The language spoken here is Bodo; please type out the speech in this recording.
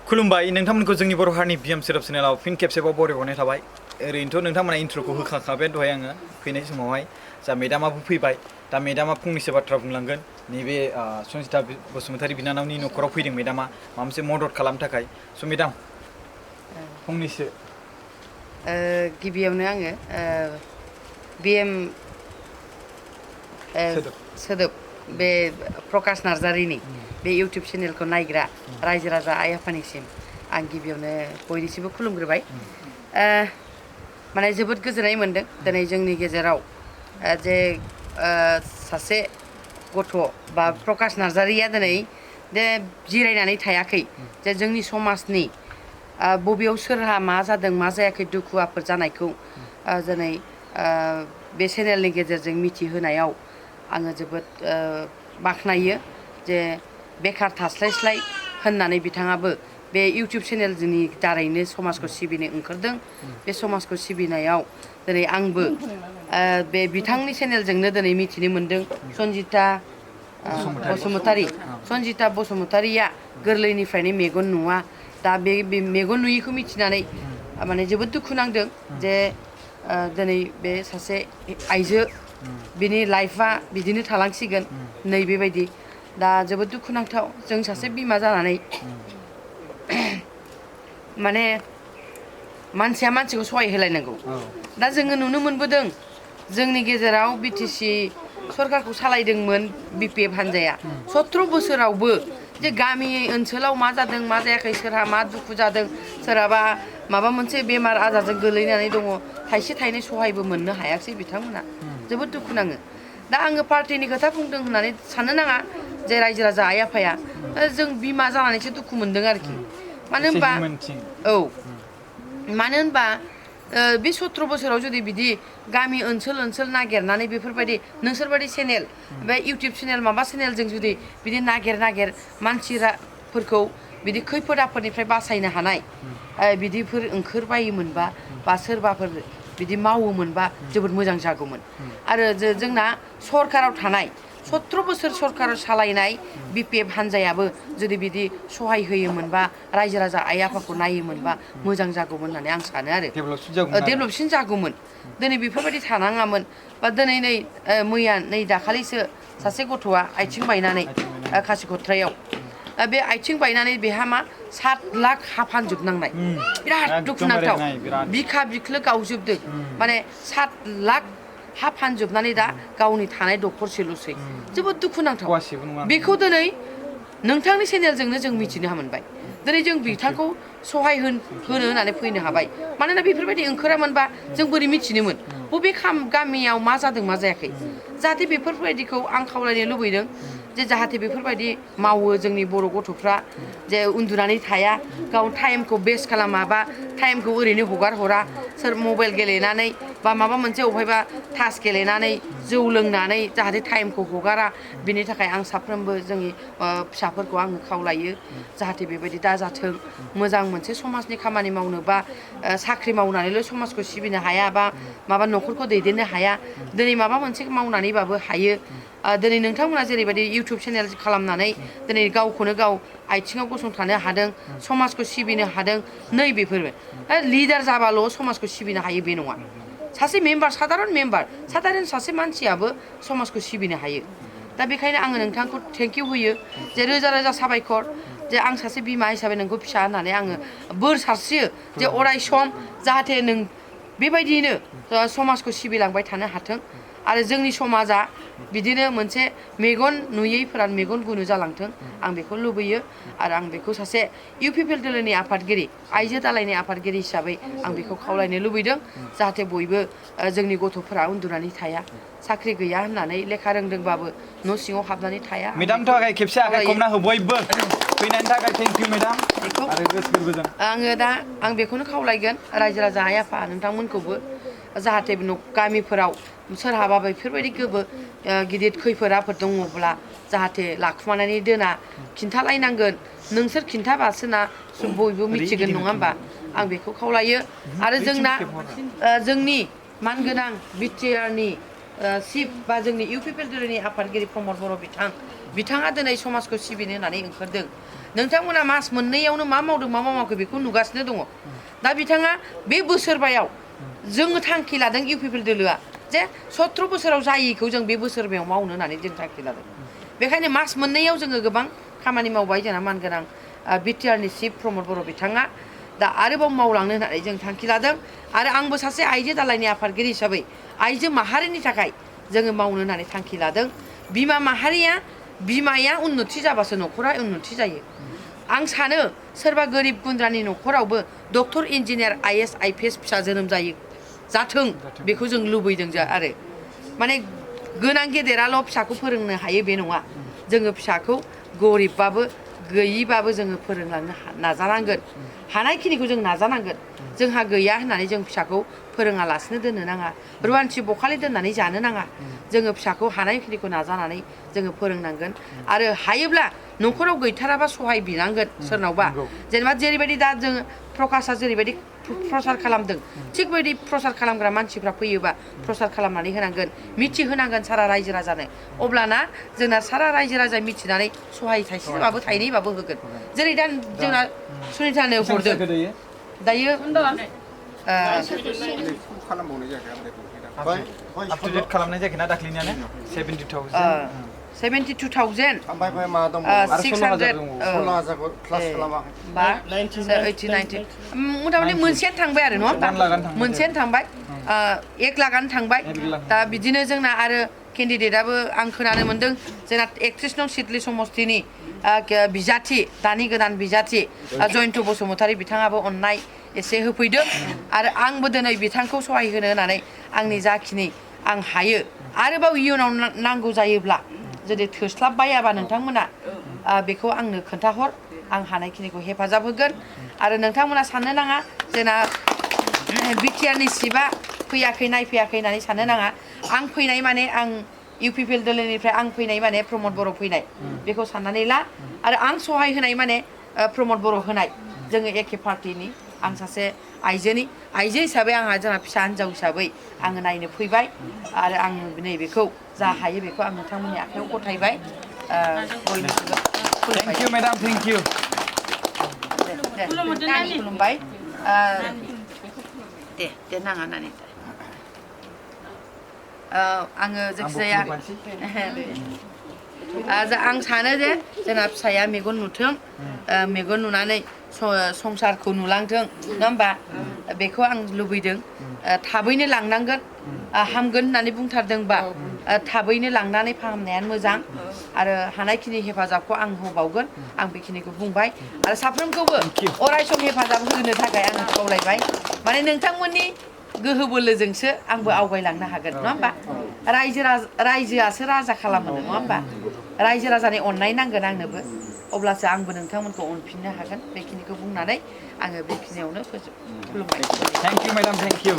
खुलुमबाय नोंथांमोनखौ जोंनि बर' हारिनि बिएम सेराप चेनेलाव फिन खेबसेबाव बरायहरनाय थाबाय ओरैनोथ' नोंथांमोना इन्ट्र'खौ होखांखाबाय दहाय आङो फैनाय समावहाय जा मेदामाबो फैबाय दा मेदामा फंनैसो बाथ्रा बुंलांगोन नैबे सन्जिता बसुमतारी बिनानावनि न'खराव फैदों मेदामा माबा मोनसे मदद खालामनो थाखाय स' मेदाम फंनैसो गिबियावनो आङो बिएम सोदोब बे प्रकाश नार्जारिनि बे इउटुब चेनेलखौ नायग्रा रायजो राजा आइ आफानिसिम आं गिबियावनो बयनिसिमबो खुलुमग्रोबाय माने जोबोद गोजोननाय मोनदों दिनै जोंनि गेजेराव जे सासे गथ' बा प्रकाश नार्जारिया दिनै जे जिरायनानै थायाखै जे जोंनि समाजनि बबेयाव सोरहा मा जादों मा जायाखै दुखु आफोद जानायखौ दिनै बे चेनेलनि गेजेरजों मिथिहोनायाव आङो जोबोद बाख्नायो जे बेखार थास्लायस्लाय होननानै बिथाङाबो बे इउटुब चेनेलनि दारैनो समाजखौ सिबिनो ओंखारदों बे समाजखौ सिबिनायाव दिनै आंबो बे बिथांनि चेनेलजोंनो दिनै मिथिनो मोन्दों सन्जिता बसुमतारिया गोरलैनिफ्रायनो मेगन नुवा दा बे मेगन नुयिखौ मिथिनानै माने जोबोद दुखु नांदों जे दिनै बे सासे आइजो बिनि लाइफआ बिदिनो थालांसिगोन नै बेबायदि दा जोबोद दुखुनांथाव जों सासे बिमा जानानै माने मानसिया मानसिखौ सहाय होलायनांगौ दा जोङो नुनो मोनबोदों जोंनि गेजेराव बिटिसि सरकारखौ सालायदोंमोन बिपिएफ हान्जाया 17 बोसोरावबो जे गामि ओनसोलाव मा जादों मा जायाखै सोरहा मा दुखु जादों सोरहाबा माबा मोनसे बेमार आजारजों गोलैनानै दङ थाइसे थाइनै सहायबो मोननो हायाखिसै बिथांमोना जोबोद दुखु नाङो दा आङो पार्टिनि खोथा बुंदों होननानै साननो नाङा जे रायजो राजा आइ आफाया जों बिमा जानानैसो दुखु मोनदों आरोखि मानो होनबा औ मानो होनबा बे 17 बोसोराव जुदि बिदि गामि ओनसोल नागिरनानै बेफोरबायदि नोंसोरबायदि चेनेल बे इउटुब चेनेल माबा चेनेलजों जुदि बिदि नागिर मानसिफोरखौ बिदि खैफोद आफोदनिफ्राय बासायनो हानाय बिदिफोर ओंखारबायोमोनबा बा सोरबाफोर बिदि मावोमोनबा जोबोद मोजां जागौमोन आरो जोंना सरकाराव थानाय 17 बोसोर सरकार सालायनाय बिपिएफ हान्जायाबो जुदि बिदि सहाय होयोमोनबा रायजो राजा आइ आफाखौ नायोमोनबा मोजां जागौमोन होननानै आं सानो आरो डेभेलपसिन जागौमोन दिनै बेफोरबायदि थानाङामोन बा दिनै मैया नै दाखालिसो सासे गथ'आ आथिं बायनानै खासिक'त्रायाव बे आथिं बायनानै बेहा मा 7 लाख हा फानजोबनांनाय बिराद दुखुनांथाव बिखा बिख्लो गावजोबदों माने 7 लाख हा फानजोबनानै दा गावनि थानाय दखरसेल'सै जोबोद दुखुनांथाव बेखौ दिनै नोंथांनि चेनेलजोंनो जों मिथिनो मोनबाय दिनै जों बिथांखौ सहाय होनो होननानै फैनो हाबाय मानोना बेफोरबायदि ओंखारामोनबा जों बोरै मिथिनोमोन बबे गामियाव मा जादों मा जायाखै जाहाथे बेफोरबायदिखौ आं खावलायनो लुबैदों जे जाहाथे बेफोरबायदि मावो जोंनि बर' गथ'फ्रा जे उन्दुनानै थाया गाव टाइमखौ वेस्ट खालामा बा टाइमखौ ओरैनो हगार हरा सोर मबाइल गेलेनानै बा माबा मोनसे अबेहायबा तास गेलेनानै जौ लोंनानै जाहाथे टाइमखौ हगारा बिनि थाखाय आं साफ्रोमबो जोंनि फिसाफोरखौ आङो खावलायो जाहाथे बेबायदि दाजाथों मोजां मोनसे समाजनि खामानि मावनो बा साख्रि मावनानैल' समाजखौ सिबिनो हाया बा माबा न'खरखौ दैदेननो हाया दिनै माबा मोनसे मावनानैबाबो हायो दिनै नोंथांमोना जेरैबायदि इउटुब चेनेल खालामनानै दिनै गावखौनो गाव आथिङाव गसंथानो हादों समाजखौ सिबिनो हादों नै बेफोरबो लिडार जाबाल' समाजखौ सिबिनो हायो बे नङा सासे मेम्बार सादारन सासे मानसियाबो समाजखौ सिबिनो हायो दा बेखायनो आङो नोंथांखौ थेंकिउ होयो जे रोजा रोजा साबायखर जे आं सासे बिमा हिसाबै नोंखौ फिसा होननानै आङो बोर सारस्रियो जे अराय सम जाहाथे नों बेबायदियैनो समाजखौ सिबिलांबाय थानो हाथों आरो जोंनि समाजा बिदिनो मोनसे मेगन नुयैफोरा मेगन गुनु जालांथों आं बेखौ लुबैयो आरो आं बेखौ सासे इउपिपिएल दोलोनि आफादगिरि आइजो दालायनि आफादगिरि हिसाबै आं बेखौ खावलायनो लुबैदों जाहाथे बयबो जोंनि गथ'फोरा उन्दुनानै थाया साख्रि गैया होननानै लेखा रोंदोंबाबो न' सिङाव हाबनानै थाया मेदाम थाखाय खेबसे आखाइ खमना हो बयबो फैनायनि थाखाय थेंक इउ मेदाम आरो गोसो गोरबोजों आङो दा आं बेखौनो खावलायगोन रायजो राजा आइ आफा नोंथांमोनखौबो जाहाथे गामिफोराव सोरहाबा बेफोरबायदि गिदिर खैफोद आफोद दङब्ला जाहाथे लाखुमानानै दोना खिन्थालायनांगोन नोंसोर खिन्थाबासोना बयबो मिथिगोन नङा होमबा आं बेखौ खावलायो आरो जोंनि मानगोनां बिटिआरनि सिफ बा जोंनि इउपिपिएलनि आफादगिरि प्रमद बर' बिथाङा दिनै समाजखौ सिबिनो होननानै ओंखारदों नोंथांमोना मास मोननैयावनो मा मावदों मा मावाखै बेखौ नुगासिनो दङ दा बिथाङा बे बोसोरबायाव जोङो थांखि लादों इउपिपिएल दोलोआ जे 17 बोसोराव जायैखौ जों बे बोसोरबायाव मावनो होननानै जों थांखि लादों बेखायनो मास मोननैयाव जोङो गोबां खामानि मावबाय जोंना मानगोनां बिटिआरनि चिफ प्रमद बर' बिथाङा दा आरोबाव मावलांनो होननानै जों थांखि लादों आरो आंबो सासे आइजो दालायनि आफादगिरि हिसाबै आइजो माहारिनि थाखाय जोङो मावनो होननानै थांखि लादों बिमाया उन्नति जाबासो न'खरा उन्नति जायो आं सानो सोरबा गोरिब गुन्द्रानि न'खरावबो डक्टर इन्जिनियार आइएएस आइपिएस फिसा जोनोम जाथों बेखौ जों लुबैदों आरो माने गोनां गेदेराल' फिसाखौ फोरोंनो हायो बे नङा जोङो फिसाखौ गरिबबाबो गैयिबाबो जोङो फोरोंलांनो नाजानांगोन हानायखिनिखौ जों नाजानांगोन जोंहा गैया होननानै जों फिसाखौ फोरोङालासिनो दोननो नाङा रुवान्थि बखालि दोननानै जानो नाङा जोङो फिसाखौ हानायखिनिखौ नाजानानै जोङो फोरोंनांगोन आरो हायोब्ला न'खराव गैथाराबा सहाय बिनांगोन सोरनावबा जेनेबा जेरैबायदि दा जोङो प्रकाशआ जेरैबायदि प्रसार खालामदों थिग बेबायदि प्रसार खालामग्रा मानसिफ्रा फैयोबा प्रसार खालामनानै होनांगोन मिथिहोनांगोन सारा रायजो राजानो अब्लाना जोंना सारा रायजो राजा मिथिनानै सहाय थाइसेबाबो थाइनैबाबो होगोन जेरै दा जोंना सुनितानो हरदों दायो आपटुडेट खालामनाय जायाखैना दाख्लैनियानो 72,000 ओमफ्राय मा दङ 600 16,000 क्लास खालामाखै बा 80 मथा-मथि मोनसेयानो थांबाय आरो नङा होमबा मोनसेयानो थांबाय 1 लाखआनो थांबाय दा बिदिनो जोंना आरो केन्डिडेटआबो आं खोनानो मोन्दों जोंना 31 नं सिडली समस्तिनि बिजाथि दानि गोदान बिजाथि जयन्त बसुमतारी बिथाङाबो अननाय एसे होफैदों आरो आंबो दिनै बिथांखौ सहाय होनो होननानै आंनि जाखिनि आं हायो आरोबाव इयुनाव नांगौ जायोब्ला जुदि थोस्लाबबायाबा नोंथांमोना बेखौ आंनो खोन्थाहर आं हानायखिनिखौ हेफाजाब होगोन आरो नोंथांमोना साननो नाङा जोंना बिटिआरनि सिफआ फैयाखै नायफैयाखै होननानै साननो नाङा आं फैनाय माने आं इउपिपिएल दोलोनिफ्राय आं फैनाय माने प्रमद बर' फैनाय बेखौ साननानै ला आरो आं सहाय होनाय माने प्रमद बर' होनाय जोङो एखे पार्टिनि आं सासे आइजो हिसाबै आंहा जोंहा फिसा हिन्जाव हिसाबै आङो नायनो फैबाय आरो आं नैबेखौ जा हायो बेखौ आं नोंथांमोननि आखायाव गथायबाय बयनिसिमबो thank you madam thank you खुलुमबाय दे नाङा होननानै आङो जायखिजाया आं सानो जे जोंना फिसाया मेगन नुथों मेगन नुनानै संसारखौ नुलांथों नङा होमबा बेखौ आं लुबैदों थाबैनो लांनांगोन हामगोन होननानै बुंथारदोंबा थाबैनो लांनानै फाहामनायानो मोजां आरो हानायखिनि हेफाजाबखौ आं होबावगोन आं बेखिनिखौ बुंबाय आरो साफ्रोमखौबो अरायसम हेफाजाब होनो थाखाय आङो खावलायबाय माने नोंथांमोननि गोहो बोलोजोंसो आंबो आवगायलांनो हागोन नङा होमबा रायजोआसो राजा खालामो नङा होमबा रायजो राजानि अननाय नांगोन आंनोबो अब्लासो आंबो नोंथांमोनखौ अनफिननो हागोन बेखिनिखौ बुंनानै आङो बेखिनियावनो खुलुमबाय thank you madam thank U